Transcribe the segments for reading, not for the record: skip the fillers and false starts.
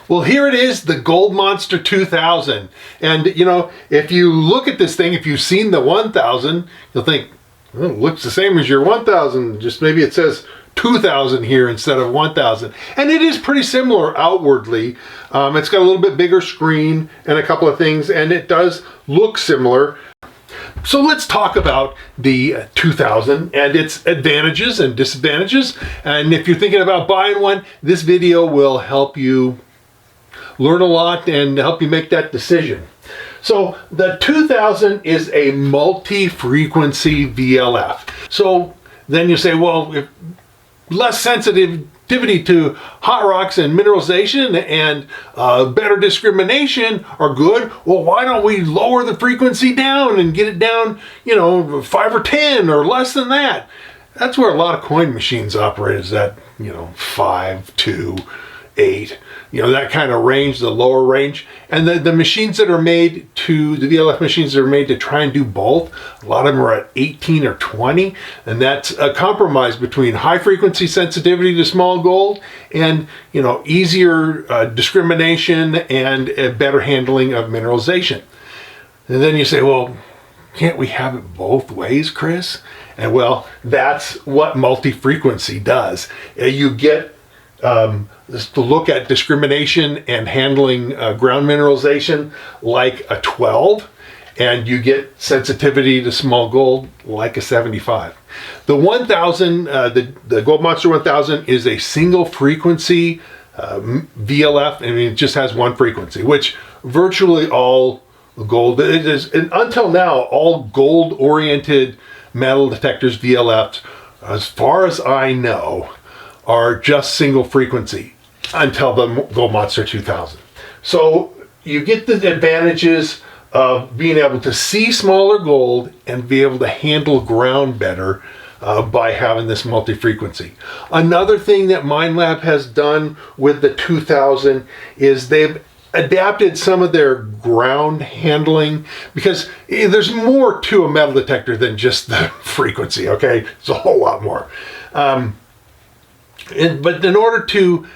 Well, here it is, the Gold Monster 2000. And, you know, if you look at this thing, if you've seen the 1000, you'll think, well, it looks the same as your 1000, just maybe it says 2000 here instead of 1000. And it is pretty similar outwardly. It's got a little bit bigger screen and a couple of things, and it does look similar. So let's talk about the 2000 and its advantages and disadvantages. And if you're thinking about buying one, this video will help you learn a lot and help you make that decision. So the 2000 is a multi-frequency VLF. So then you say, well, if less sensitivity to hot rocks and mineralization and better discrimination are good, well, why don't we lower the frequency down and get it down, you know, 5 or 10 or less than that? That's where a lot of coin machines operate, is that, you know, 5, 2, 8, you know, that kind of range, the lower range. And the machines that are made to, the VLF machines that are made to try and do both, a lot of them are at 18 or 20, and that's a compromise between high frequency sensitivity to small gold and, you know, easier discrimination and a better handling of mineralization. And then you say, well, can't we have it both ways, Chris? And well, that's what multi-frequency does. You get to look at discrimination and handling ground mineralization like a 12, and you get sensitivity to small gold like a 75. The 1000, the Gold Monster 1000 is a single frequency VLF, and it just has one frequency, which virtually all gold, it is, and until now, all gold oriented metal detectors, VLFs, as far as I know, are just single frequency until the Gold Monster 2000. So you get the advantages of being able to see smaller gold and be able to handle ground better by having this multi-frequency. Another thing that Minelab has done with the 2000 is they've adapted some of their ground handling, because there's more to a metal detector than just the frequency, okay? It's a whole lot more. But in order to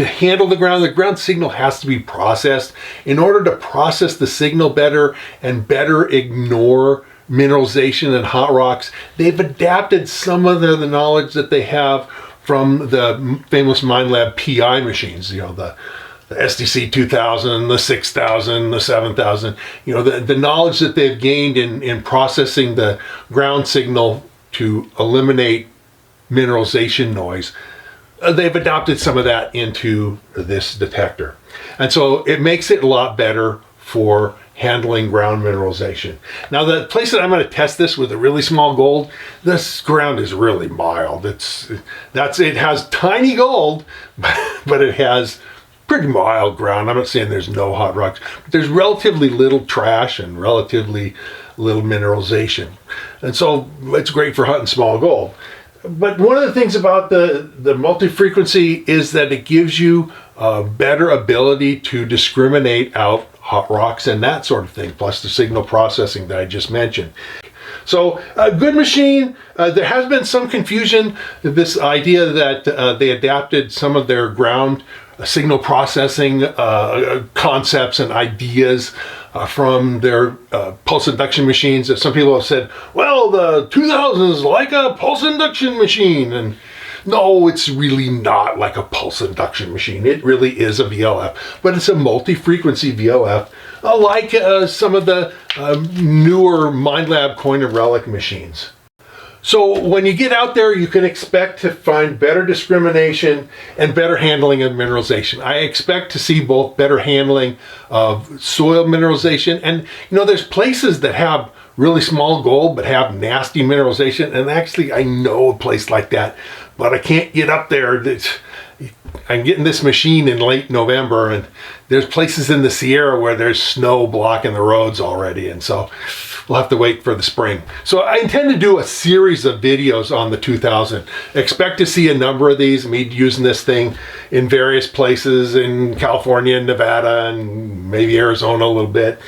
handle the ground signal has to be processed. In order to process the signal better and better ignore mineralization and hot rocks, they've adapted some of the knowledge that they have from the famous Minelab PI machines, you know, the SDC 2000, the 6000, the 7000, you know, the knowledge that they've gained in processing the ground signal to eliminate mineralization noise. They've adopted some of that into this detector. And so it makes it a lot better for handling ground mineralization. Now, the place that I'm going to test this with a really small gold, this ground is really mild. It has tiny gold, but it has pretty mild ground. I'm not saying there's no hot rocks, but there's relatively little trash and relatively little mineralization. And so it's great for hunting small gold. But one of the things about the multi-frequency is that it gives you a better ability to discriminate out hot rocks and that sort of thing, plus the signal processing that I just mentioned. So a good machine. There has been some confusion, this idea that they adapted some of their ground signal processing concepts and ideas from their pulse induction machines. That some people have said, well, the 2000 is like a pulse induction machine. And no, it's really not like a pulse induction machine. It really is a VLF, but it's a multi-frequency VLF, like some of the newer Minelab coin and relic machines. So when you get out there, you can expect to find better discrimination and better handling of mineralization. I expect to see both better handling of soil mineralization, and you know, there's places that have really small gold but have nasty mineralization, and actually I know a place like that, but I can't get up there. I'm getting this machine in late November, and there's places in the Sierra where there's snow blocking the roads already, and so we'll have to wait for the spring. So I intend to do a series of videos on the 2000. Expect to see a number of these, me using this thing in various places in California and Nevada and maybe Arizona a little bit.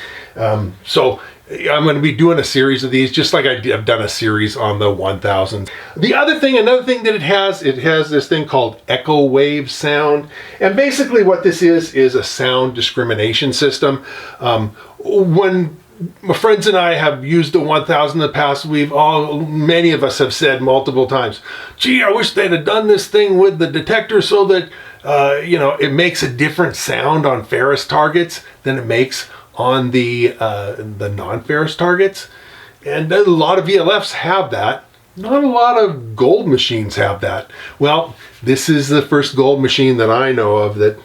So I'm going to be doing a series of these, just like I've done a series on the 1000. Another thing that it has this thing called echo wave sound. And basically what this is a sound discrimination system. When my friends and I have used the 1000 in the past, many of us have said multiple times, gee, I wish they'd have done this thing with the detector so that, it makes a different sound on ferrous targets than it makes on the non-ferrous targets. And a lot of VLFs have that. Not a lot of gold machines have that. Well, this is the first gold machine that I know of that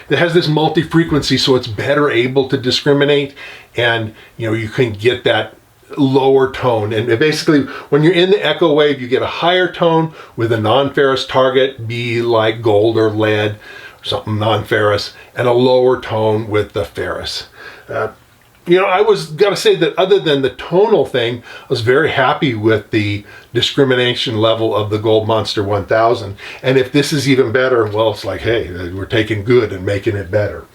has this multi-frequency, so it's better able to discriminate, and you can get that lower tone. And basically, when you're in the echo wave, you get a higher tone with a non-ferrous target, be like gold or lead, or something non-ferrous, and a lower tone with the ferrous. I was gotta say that other than the tonal thing, I was very happy with the discrimination level of the Gold Monster 1000. And if this is even better, well, it's like, hey, we're taking good and making it better.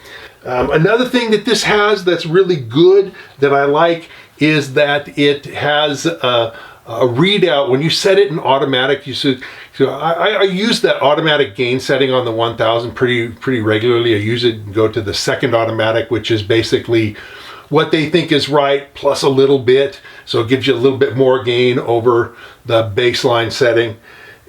Another thing that this has that's really good that I like is that it has a readout. When you set it in automatic, I use that automatic gain setting on the 1000 pretty regularly. I usually go to the second automatic, which is basically what they think is right plus a little bit, so it gives you a little bit more gain over the baseline setting.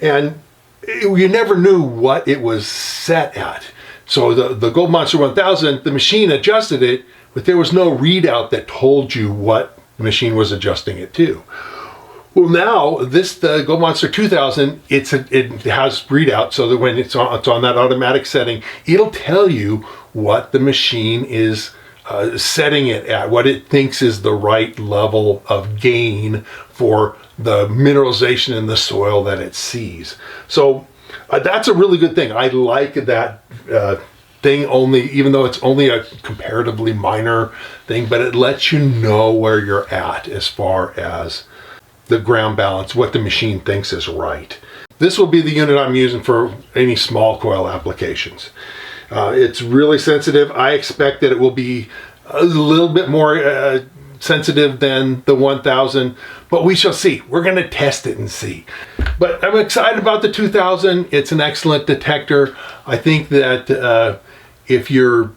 And you never knew what it was set at. So the Gold Monster 1000, the machine adjusted it, but there was no readout that told you what the machine was adjusting it to. Well, now the Gold Monster 2000, it has readout, so that when it's on that automatic setting, it'll tell you what the machine is setting it at, what it thinks is the right level of gain for the mineralization in the soil that it sees. So that's a really good thing. I like that thing, even though it's only a comparatively minor thing, but it lets you know where you're at as far as the ground balance, what the machine thinks is right. This will be the unit I'm using for any small coil applications. It's really sensitive. I expect that it will be a little bit more sensitive than the 1000, but we shall see. We're going to test it and see. But I'm excited about the 2000. It's an excellent detector. I think that if you're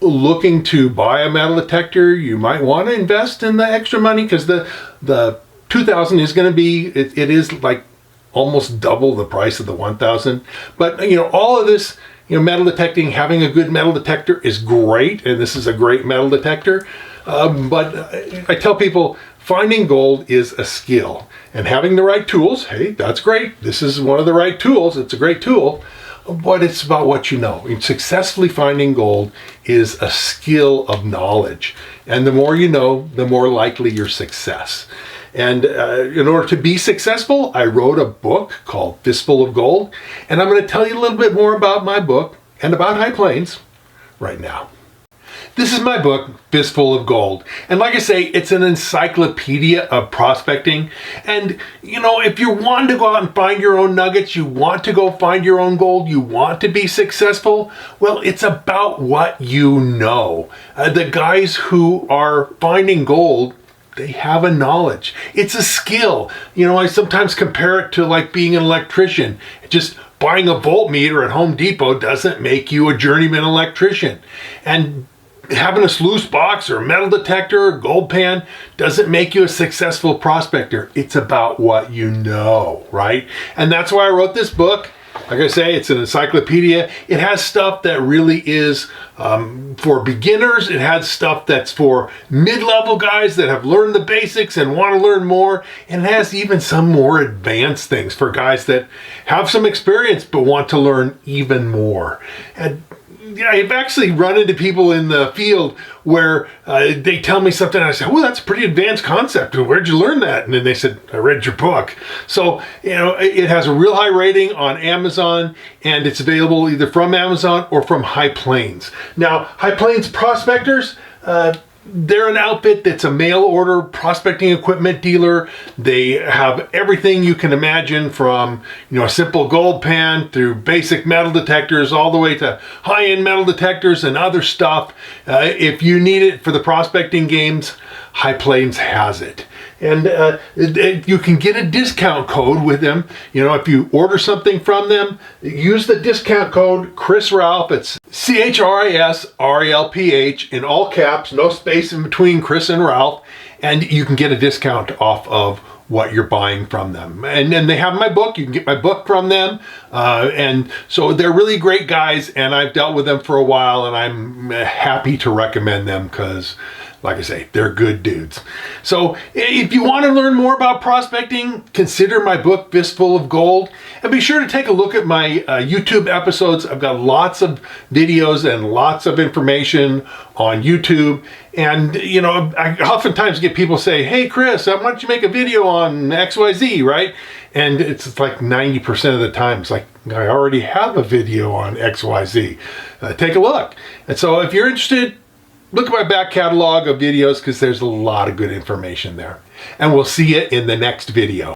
looking to buy a metal detector, you might want to invest in the extra money, because the 2000 is going to be, it is like almost double the price of the 1000. But all of this, metal detecting, having a good metal detector is great, and this is a great metal detector. But I tell people, finding gold is a skill, and having the right tools, hey, that's great. This is one of the right tools. It's a great tool, but it's about what you know. Successfully finding gold is a skill of knowledge, and the more you know, the more likely your success. And in order to be successful, I wrote a book called Fistful of Gold, and I'm going to tell you a little bit more about my book and about High Plains right now. This is my book, Fistful of Gold. And like I say, it's an encyclopedia of prospecting. And, if you want to go out and find your own nuggets, you want to go find your own gold, you want to be successful, well, it's about what you know. The guys who are finding gold, they have a knowledge. It's a skill. I sometimes compare it to like being an electrician. Just buying a voltmeter at Home Depot doesn't make you a journeyman electrician. And having a sluice box or a metal detector or gold pan doesn't make you a successful prospector. It's about what you know, right? And that's why I wrote this book. Like I say, it's an encyclopedia. It has stuff that really is for beginners. It has stuff that's for mid-level guys that have learned the basics and want to learn more. And it has even some more advanced things for guys that have some experience but want to learn even more. And I've actually run into people in the field where they tell me something and I say, well, that's a pretty advanced concept. Where'd you learn that? And then they said, I read your book. So, it has a real high rating on Amazon, and it's available either from Amazon or from High Plains. Now, High Plains prospectors, They're an outfit that's a mail order prospecting equipment dealer. They have everything you can imagine, from a simple gold pan through basic metal detectors all the way to high-end metal detectors and other stuff. If you need it for the prospecting games, High Plains has it. And you can get a discount code with them. If you order something from them, use the discount code Chris Ralph. It's CHRISRALPH in all caps, no space in between Chris and Ralph, and you can get a discount off of what you're buying from them. And then they have my book. You can get my book from them. And so they're really great guys, and I've dealt with them for a while, and I'm happy to recommend them because, like I say, they're good dudes. So if you want to learn more about prospecting, consider my book, Fistful of Gold. And be sure to take a look at my YouTube episodes. I've got lots of videos and lots of information on YouTube. And, I oftentimes get people say, hey, Chris, why don't you make a video on XYZ, right? And it's like 90% of the time, it's like, I already have a video on XYZ. Take a look. And so if you're interested, look at my back catalog of videos because there's a lot of good information there. And we'll see you in the next video.